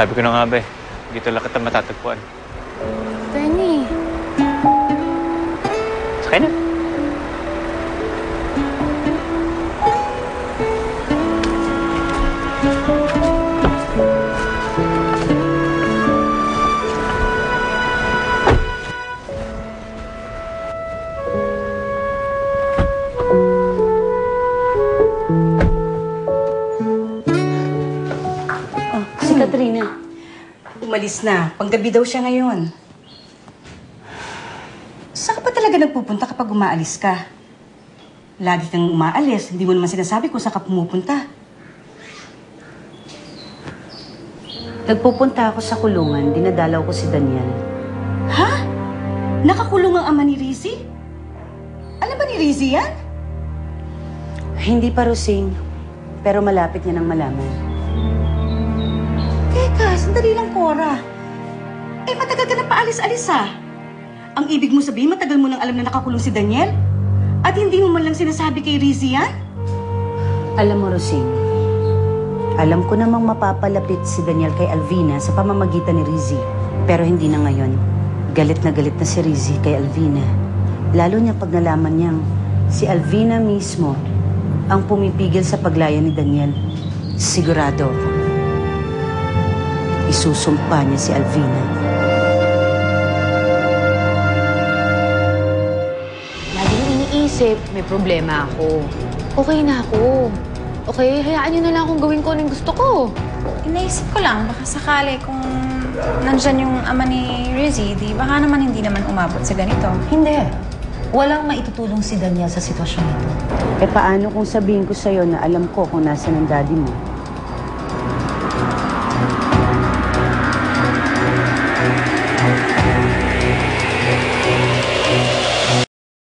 Sabi ko na nga ba eh, dito lang kita matatagpuan. Benny. Sakay na. Si Katrina. Umalis na. Panggabi daw siya ngayon. Saan ka pa talaga nagpupunta kapag umaalis ka? Lagi kang umaalis. Hindi mo naman sinasabi kung saan ka pumupunta. Nagpupunta ako sa kulungan. Dinadalaw ko si Daniel. Ha? Nakakulong ang ama ni Rizzy? Alam ba ni Rizzy yan? Hindi pa, Rosing. Pero malapit niya nang malaman. Teka, sandali lang, Cora. Eh, matagal ka na paalis-alis, ha? Ang ibig mo sabihin, matagal mo nang alam na nakakulong si Daniel? At hindi mo man lang sinasabi kay Rizzy yan? Alam mo, Rosing, alam ko namang mapapalapit si Daniel kay Alvina sa pamamagitan ni Rizzy. Pero hindi na ngayon. Galit na si Rizzy kay Alvina. Lalo niya pag nalaman niyang si Alvina mismo ang pumipigil sa paglaya ni Daniel. Sigurado ako. Isusumpa niya si Alvina. Lagi nang iniisip, may problema ako. Okay na ako. Okay, hayaan niyo na lang akong gawin ko anong gusto ko. Inaisip ko lang, baka sakali kung nandyan yung ama ni Rizzy, di baka naman hindi naman umabot sa ganito. Hindi. Walang maitutulong si Daniel sa sitwasyon ito. Eh paano kung sabihin ko sa'yo na alam ko kung nasaan ang daddy mo?